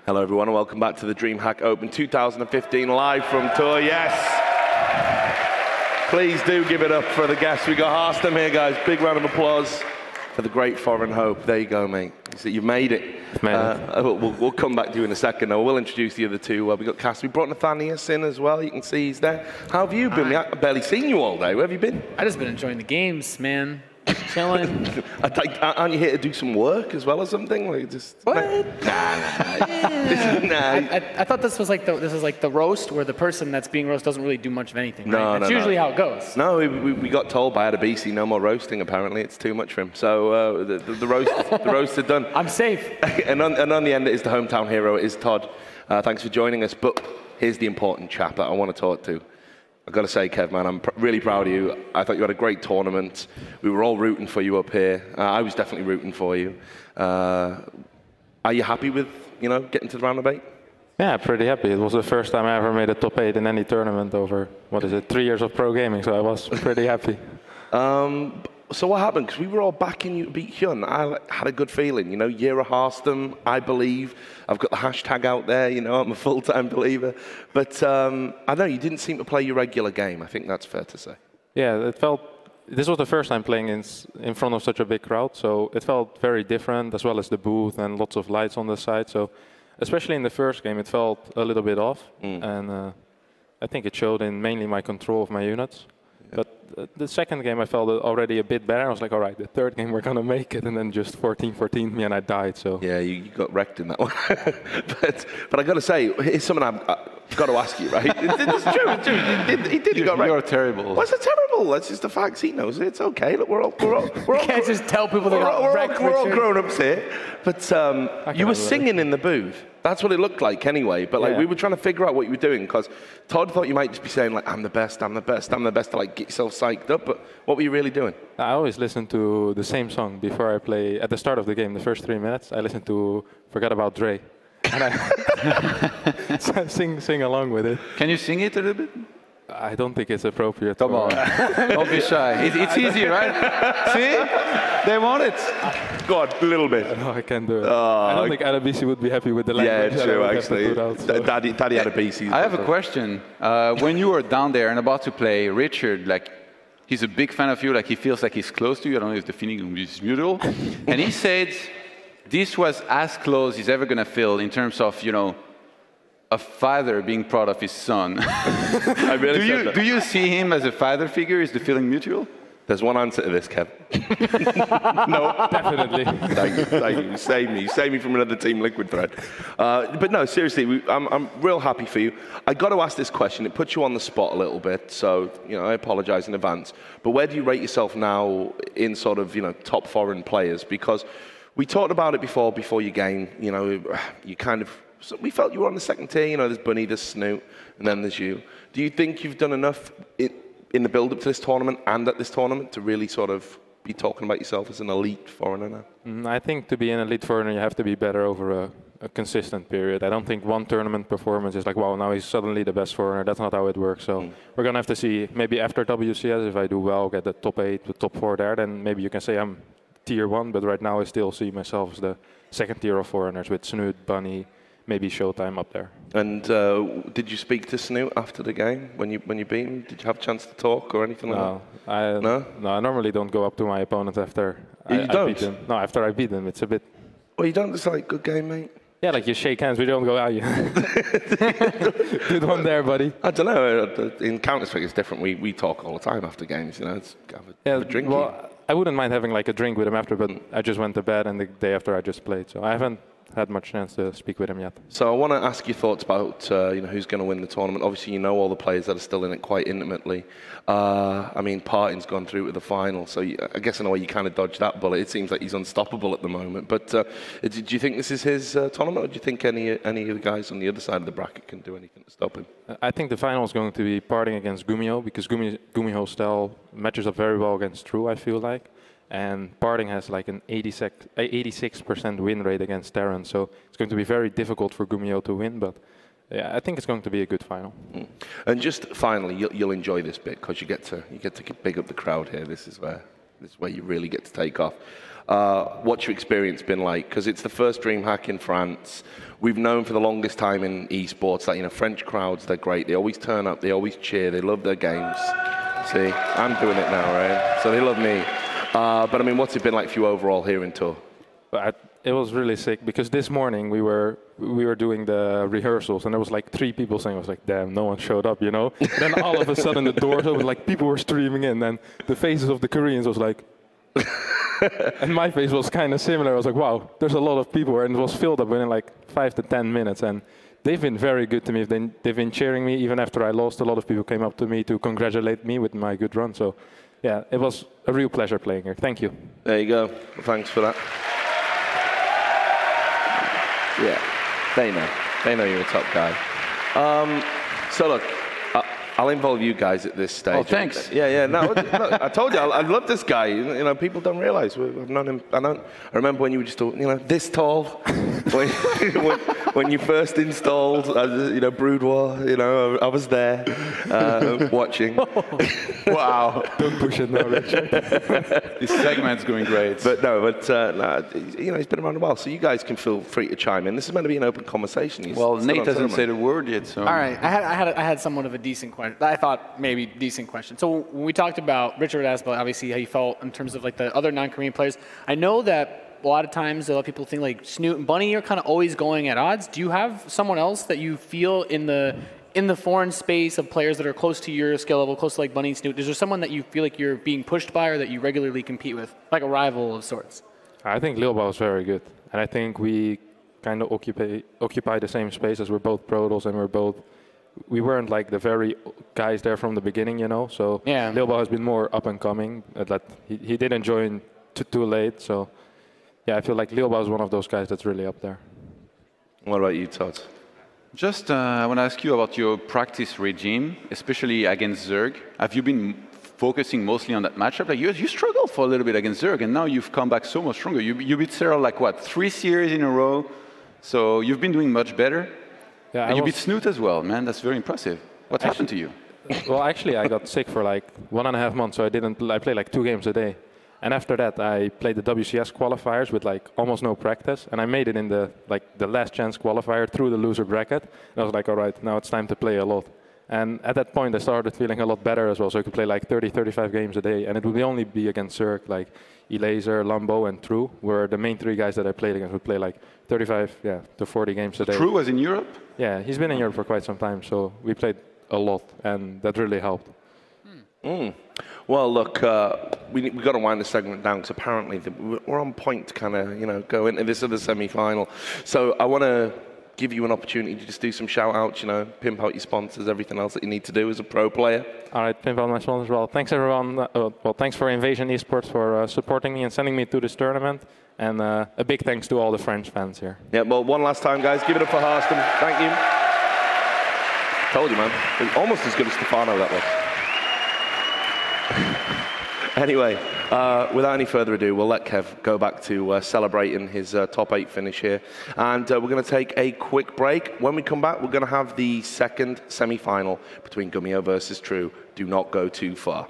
Hello everyone and welcome back to the DreamHack Open 2015 live from tour. Yes! Please do give it up for the guests. We got Harstem here, guys. Big round of applause for the great foreign hope. There you go, mate. You've made it. We'll come back to you in a second. Though. We'll introduce the other two. We got Cass. We brought Nathanias in as well. You can see he's there. How have you been? I've barely seen you all day. Where have you been? I've just been enjoying the games, man. Chilling. Aren't you here to do some work as well or something? Like just what? I thought this was like the roast where the person that's being roasted doesn't really do much of anything. No, right? That's usually how it goes. No, we got told by Adebisi no more roasting. Apparently, it's too much for him. So the roasts are done. I'm safe. and on the end, it is the hometown hero. It is Todd. Thanks for joining us. But here's the important chap that I want to talk to. I've got to say, Kev, man, I'm really proud of you. I thought you had a great tournament. We were all rooting for you up here. I was definitely rooting for you. Are you happy with, getting to the round of 8? Yeah, pretty happy. It was the first time I ever made a top 8 in any tournament over, 3 years of pro gaming, so I was pretty happy. So what happened? Because we were all backing you to beat Hyun. I had a good feeling, year of Harstem, I believe. I've got the hashtag out there, I'm a full-time believer. But I don't know, you didn't seem to play your regular game. I think that's fair to say. Yeah, this was the first time playing in front of such a big crowd, so it felt very different, as well as the booth and lots of lights on the side. So especially in the first game, it felt a little bit off. And I think it showed in mainly my control of my units. But the second game, I felt already a bit better. I was like, all right, the third game, we're going to make it. And then just 14-14 me, and I died. So yeah, you got wrecked in that one. but I got to say, here's something I've got to ask you, right? It's true. He did. He got wrecked. You're terrible. What's it terrible? That's just the facts. He knows it. It's okay. Look, we're all you can't just tell people they got wrecked. We're all grown-ups here. But you were singing in the booth. That's what it looked like anyway. But we were trying to figure out what you were doing because Todd thought you might just be saying like, I'm the best, I'm the best, I'm the best to like get yourself psyched up. But what were you really doing? I always listen to the same song before I play. At the start of the game, the first 3 minutes, I listen to Forget About Dre. And I sing along with it. Can you sing it a little bit? I don't think it's appropriate. Come on, don't be shy. It's easy, right? See? They want it. Go on, a little bit. No, I can't do it. I don't think Adebisi would be happy with the language. Yeah, true, actually. Daddy Adebisi. I have a question. When you were down there and about to play Richard, he's a big fan of you, he feels like he's close to you. I don't know if the feeling is mutual. And he said this was as close he's ever going to feel in terms of, a father being proud of his son. I really do you see him as a father figure? Is the feeling mutual? There's one answer to this, Kev. No, definitely. Thank you. You saved me from another Team Liquid thread. But no, seriously, I'm real happy for you. I got to ask this question. It puts you on the spot a little bit, so I apologize in advance. But where do you rate yourself now in sort of top foreign players? Because we talked about it before your game. You kind of. So we felt you were on the second tier. There's Bunny, there's Snoot, and then there's you. Do you think you've done enough in the build-up to this tournament and at this tournament to really sort of be talking about yourself as an elite foreigner now? I think to be an elite foreigner, you have to be better over a consistent period. I don't think one tournament performance is like, wow, now he's suddenly the best foreigner. That's not how it works. So we're going to have to see, maybe after WCS, if I do well, get the top 8, the top 4 there, then maybe you can say I'm tier 1. But right now, I still see myself as the second tier of foreigners with Snoot, Bunny, maybe Showtime up there. And did you speak to Snoot after the game when you beat him? Did you have a chance to talk or anything like that? No, I normally don't go up to my opponent after I beat them. No, after I beat them, it's a bit. Well, you don't just like good game, mate. Yeah, you shake hands. We don't go out. Good one there, buddy. I don't know. In Counter-Strike, it's different. We talk all the time after games. It's have a drink. Well, I wouldn't mind having a drink with him after, but I just went to bed, and the day after I just played, so I haven't had much chance to speak with him yet. So I want to ask your thoughts about who's going to win the tournament. Obviously, all the players that are still in it quite intimately. Partin's gone through to the final, so I guess in a way you kind of dodged that bullet. It seems like he's unstoppable at the moment. But do you think this is his tournament, or do you think any of the guys on the other side of the bracket can do anything to stop him? I think the final is going to be Partin against Gumiho, because Gumiho's style matches up very well against True, I feel like. And Partin has an 86% win rate against Terran, so it's going to be very difficult for Gumiho to win, but yeah, I think it's going to be a good final. And just finally, you'll enjoy this bit because you get to big up the crowd here. This is where you really get to take off. what's your experience been like? Because it's the first DreamHack in France. We've known for the longest time in esports that, you know, French crowds, they're great. They always turn up, they always cheer, they love their games. See, I'm doing it now, right? So they love me. But I mean, what's it been like for you overall here in Tour? It was really sick because this morning we were doing the rehearsals and there was like 3 people saying, I was like, damn, no one showed up, you know? Then all of a sudden the doors opened, like people were streaming in, and the faces of the Koreans was like, and my face was kind of similar. I was like, wow, there's a lot of people here, and it was filled up within like 5 to 10 minutes. And they've been very good to me. They've been cheering me even after I lost. A lot of people came up to me to congratulate me with my good run. So yeah, it was a real pleasure playing here. Thank you. There you go. Thanks for that. Yeah, they know. They know you're a top guy. So look, I'll involve you guys at this stage. Oh, thanks. Yeah. No, look, I told you, I love this guy. You know, people don't realize. I've known him. I remember when you were just, you know, this tall. when you first installed, you know, Boudoir. You know, I was there watching. Wow. Don't push it now, Richard. This segment's going great. But you know, he's been around a while, so you guys can feel free to chime in. This is meant to be an open conversation. Well, Nate hasn't said a word yet, so. All right, I had somewhat of a decent question. I thought maybe decent question. So when we talked about, Richard asked about obviously how you felt in terms of like the other non-Korean players. I know that a lot of times a lot of people think like Snoot and Bunny are kind of always going at odds. Do you have someone else that you feel in the foreign space of players that are close to your skill level, close to like Bunny and Snoot? Is there someone that you feel like you're being pushed by or that you regularly compete with, like a rival of sorts? I think Lilba is very good. And I think we kind of occupy the same space as we're both Protos and we weren't like the very guys there from the beginning, you know. So yeah. Lilba has been more up and coming. That he didn't join too late. So yeah, I feel like Lilba is one of those guys that's really up there. What about you, Todd? Just I want to ask you about your practice regime, especially against Zerg. Have you been focusing mostly on that matchup? Like you struggled for a little bit against Zerg, and now you've come back so much stronger. You beat Cyril like what, 3 series in a row? So you've been doing much better. Yeah, and you beat Snoot as well, man. That's very impressive. What happened to you? Well, actually, I got sick for like 1.5 months, so I played like 2 games a day. And after that, I played the WCS qualifiers with like almost no practice, and I made it in the last chance qualifier through the loser bracket. And I was like, all right, now it's time to play a lot. And at that point, I started feeling a lot better as well, so I could play like 30, 35 games a day, and it would only be against Zerg, like EIZO, Lambo, and True were the main 3 guys that I played against. Would play like 35, to 40 games a day. True was in Europe? Yeah, he's been in Europe for quite some time, so we played a lot, and that really helped. Well, look, we've got to wind the segment down because apparently we're on point to kind of, you know, go into this other semi-final. So I want to give you an opportunity to just do some shout-outs, you know, pimp out your sponsors, everything else that you need to do as a pro player. All right, pimp out my sponsors as well. Thanks, everyone. Well, thanks for Invasion Esports for supporting me and sending me to this tournament. And a big thanks to all the French fans here. Yeah, well, one last time, guys. Give it up for Harstem. Thank you. Told you, man. It was almost as good as Stefano, that was. Anyway, without any further ado, we'll let Kev go back to celebrating his top 8 finish here. And we're going to take a quick break. When we come back, we're going to have the second semi-final between Gummio versus True. Do not go too far.